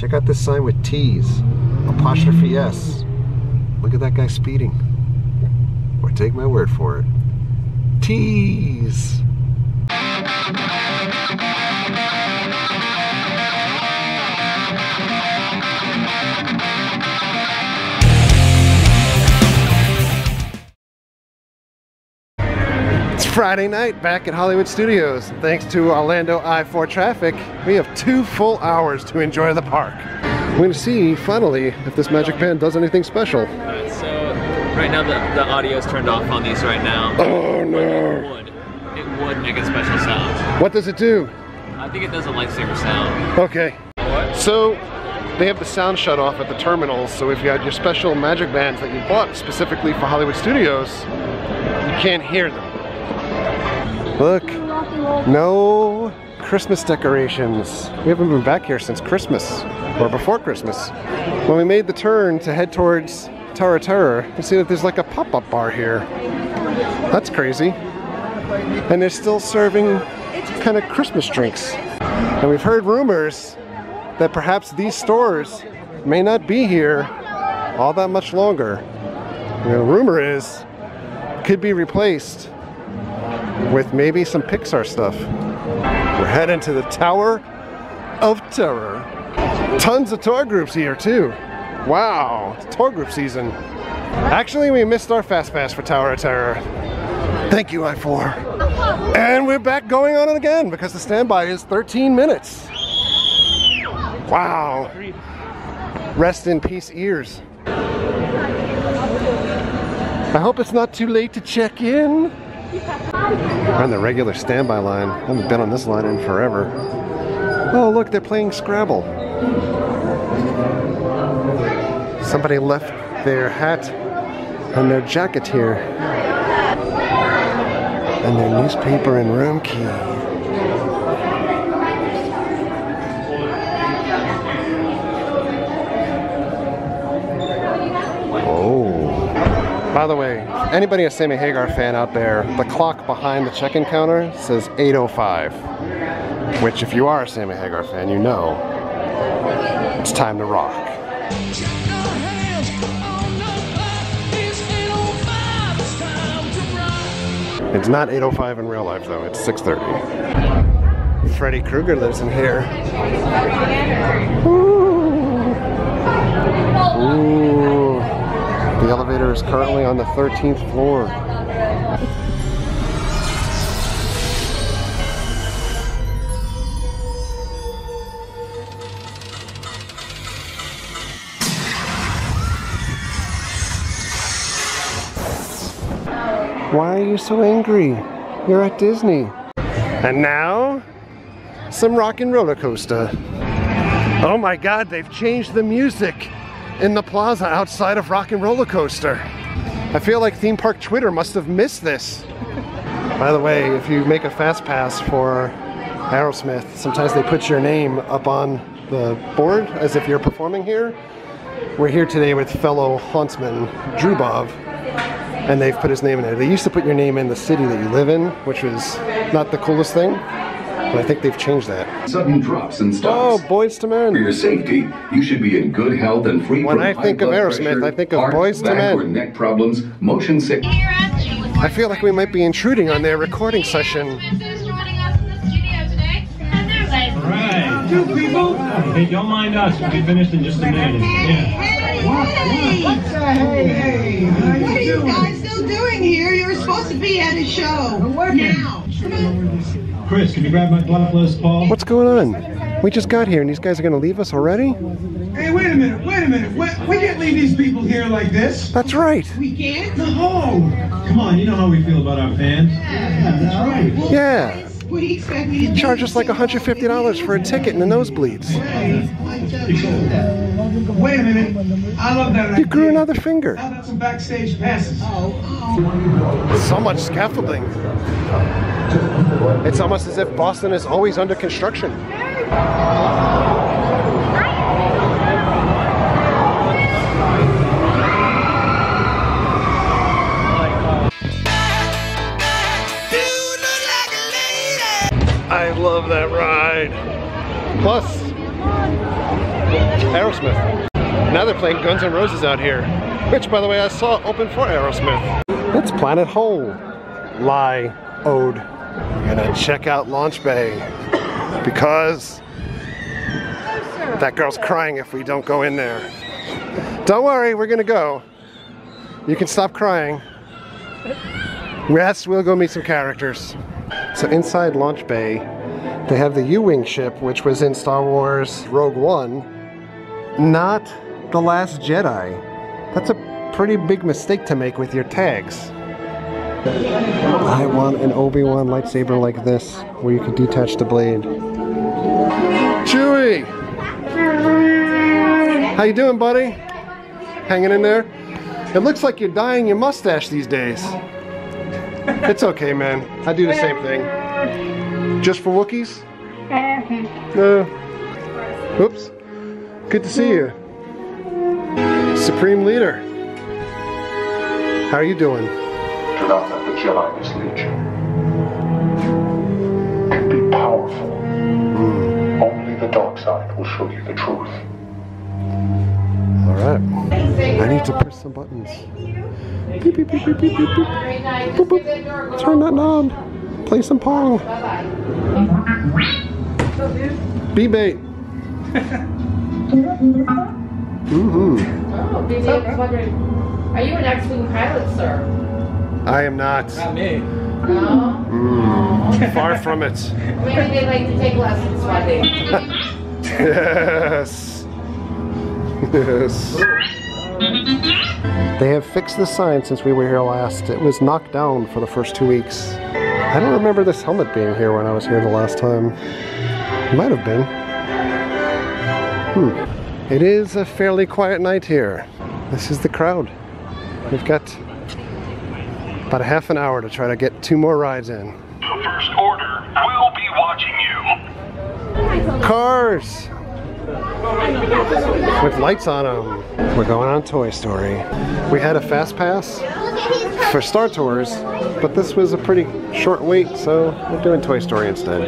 Check out this sign with T's, apostrophe S. Look at that guy speeding. Or take my word for it. T's. It's Friday night back at Hollywood Studios. Thanks to Orlando I-4 traffic, we have 2 full hours to enjoy the park. We're going to see, finally, if this magic band does anything special. So, right now the audio's turned off on these right now. Oh no! It would make a special sound. What does it do? I think it does a lightsaber sound. Okay. What? So, they have the sound shut off at the terminals, so if you had your special magic bands that you bought specifically for Hollywood Studios, you can't hear them. Look, no Christmas decorations. We haven't been back here since Christmas, or before Christmas. When we made the turn to head towards Tower of Terror, you see that there's like a pop-up bar here. That's crazy. And they're still serving kind of Christmas drinks. And we've heard rumors that perhaps these stores may not be here all that much longer. The rumor is it could be replaced with maybe some Pixar stuff. We're heading to the Tower of Terror. Tons of tour groups here too. Wow, it's tour group season. Actually, we missed our Fast Pass for Tower of Terror. Thank you, I-4. And we're back going on it again because the standby is 13 minutes. Wow. Rest in peace, ears. I hope it's not too late to check in. We're on the regular standby line. I haven't been on this line in forever. Oh, look, they're playing Scrabble. Somebody left their hat and their jacket here. And their newspaper and room key. By the way, anybody a Sammy Hagar fan out there, the clock behind the check-in counter says 8:05, which if you are a Sammy Hagar fan, you know it's time to rock. It's not 8:05 in real life though, it's 6:30. Freddy Krueger lives in here. Ooh. Ooh. The elevator is currently on the 13th floor. Why are you so angry? You're at Disney. And now, some rock and roller coaster. Oh my God, they've changed the music in the plaza outside of Rock and Roller Coaster. I feel like theme park Twitter must have missed this. By the way, if you make a fast pass for Aerosmith, sometimes they put your name up on the board as if you're performing here. We're here today with fellow hauntsman Drew Bob, and they've put his name in there. They used to put your name in the city that you live in, which was not the coolest thing. But I think they've changed that. Sudden drops and stops. Oh, Boyz II Men. For your safety, you should be in good health and free when from I think of Aerosmith, pressure, I think of heart, Boyz II back, or Men. neck problems, motion sickness. I feel like we might be intruding on their recording session. Alright, people. Hey, don't mind us. We'll be finished in just a minute. Hey, what are you guys still doing here? You're supposed to be at a show now. Chris, can you grab my blood list, Paul? What's going on? We just got here and these guys are going to leave us already? Hey, wait a minute. We can't leave these people here like this. That's right. We can't? No. Come on, you know how we feel about our fans. Yeah, that's right. Yeah. What do you expect me to do? Charge us like $150 for a ticket in the nosebleeds. Wait a minute. I love that idea. You grew another finger. How about some backstage passes? So much scaffolding. It's almost as if Boston is always under construction. I love that ride. Plus, Aerosmith. Now they're playing Guns N' Roses out here, which, by the way, I saw open for Aerosmith. It's Planet Hole. Lie, ode. We're gonna check out Launch Bay because that girl's crying if we don't go in there. Don't worry, we're gonna go. You can stop crying. Yes, we'll go meet some characters. So inside Launch Bay, they have the U-Wing ship, which was in Star Wars Rogue One, not The Last Jedi. That's a pretty big mistake to make with your tags. I want an Obi-Wan lightsaber like this, where you can detach the blade. Chewie! How you doing, buddy? Hanging in there? It looks like you're dyeing your mustache these days. It's okay, man. I do the same thing. Just for Wookiees? Oops. Good to see you. Supreme Leader. How are you doing? Do not let the Jedi mislead you. You can be powerful. Only the dark side will show you the truth. Alright. I need to press some buttons. Beep, beep, beep, beep, beep, beep, beep. Boop, boop. Turn that knob. Play some Pong. B-bait. Oh, BB, I was wondering, are you an X-Wing pilot, sir? I am not. Not me. No? Far from it. Maybe they like to take lessons while they... Yes. Yes. They have fixed the sign since we were here last. It was knocked down for the first 2 weeks. I don't remember this helmet being here when I was here the last time. It might have been. It is a fairly quiet night here. This is the crowd. We've got about a half an hour to try to get 2 more rides in. The First Order will be watching you. Cars! With lights on them. We're going on Toy Story. We had a fast pass for Star Tours, but this was a pretty short wait, so we're doing Toy Story instead.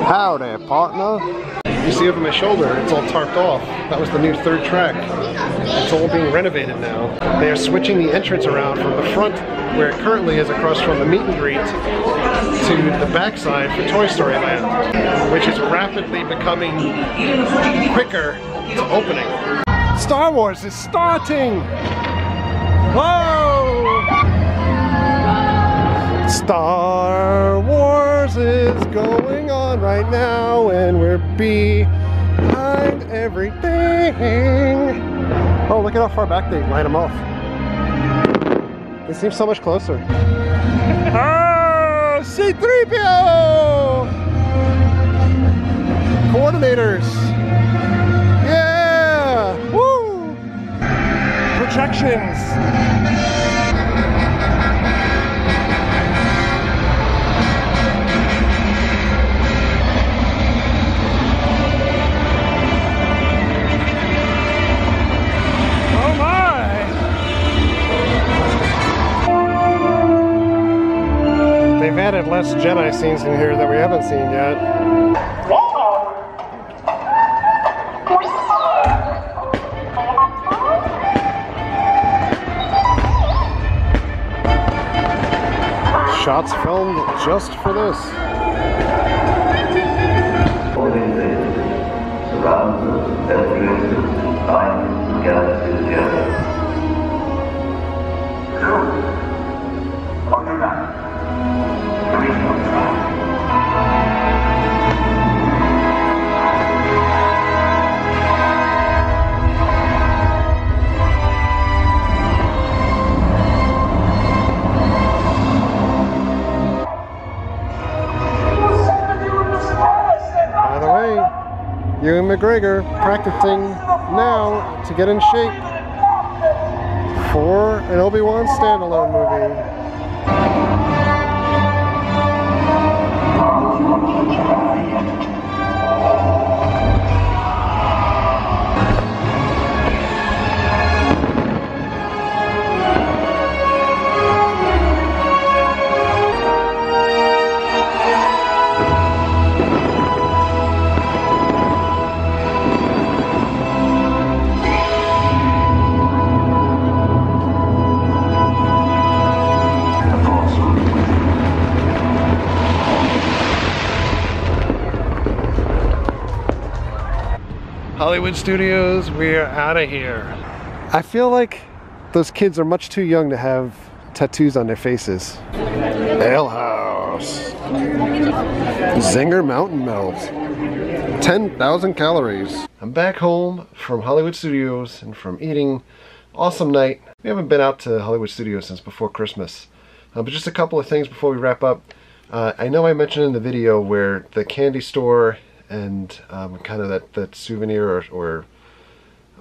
Howdy, partner. You see over my shoulder, it's all tarped off. That was the new 3rd track. It's all being renovated now. They are switching the entrance around from the front, where it currently is across from the meet and greet, to the backside for Toy Story Land, which is rapidly becoming quicker to opening. Star Wars is starting! Whoa! Star Wars is going on right now, and we're behind everything. Oh, look at how far back they line them off. They seem so much closer. Oh, C-3PO! Coordinators. Yeah! Woo! Projections. They've added less Jedi scenes in here that we haven't seen yet. Shots filmed just for this. Surround every bind galaxy together. On your map. By the way, Ewan McGregor practicing now to get in shape for an Obi-Wan standalone movie. Hollywood Studios, we're out of here. I feel like those kids are much too young to have tattoos on their faces. Ale House. Zinger Mountain Melt. 10,000 calories. I'm back home from Hollywood Studios and from eating. Awesome night. We haven't been out to Hollywood Studios since before Christmas. But just a couple of things before we wrap up. I know I mentioned in the video where the candy store and kind of that souvenir or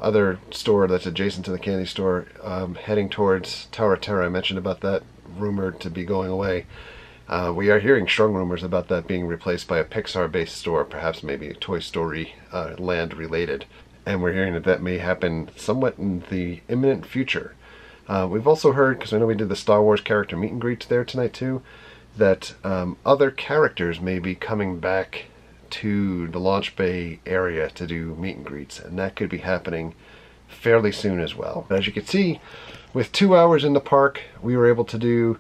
other store that's adjacent to the candy store heading towards Tower of Terror. I mentioned about that rumored to be going away. We are hearing strong rumors about that being replaced by a Pixar-based store, perhaps maybe Toy Story land related. And we're hearing that that may happen somewhat in the imminent future. We've also heard, because I know we did the Star Wars character meet and greets there tonight too, that other characters may be coming back to the launch bay area to do meet and greets, and that could be happening fairly soon as well. But as you can see, with 2 hours in the park, we were able to do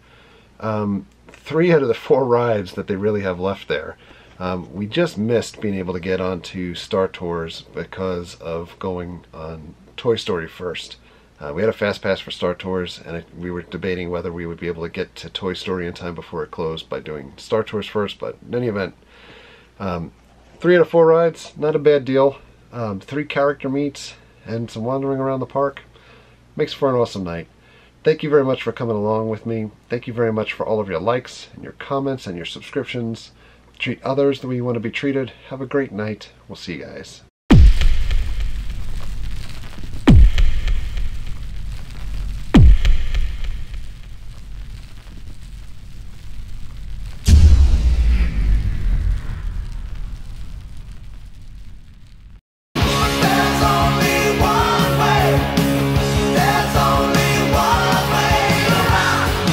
3 out of the 4 rides that they really have left there. We just missed being able to get onto Star Tours because of going on Toy Story first. We had a fast pass for Star Tours, and we were debating whether we would be able to get to Toy Story in time before it closed by doing Star Tours first, but in any event, 3 out of 4 rides, not a bad deal. 3 character meets and some wandering around the park. Makes for an awesome night. Thank you very much for coming along with me. Thank you very much for all of your likes and your comments and your subscriptions. Treat others the way you want to be treated. Have a great night. We'll see you guys.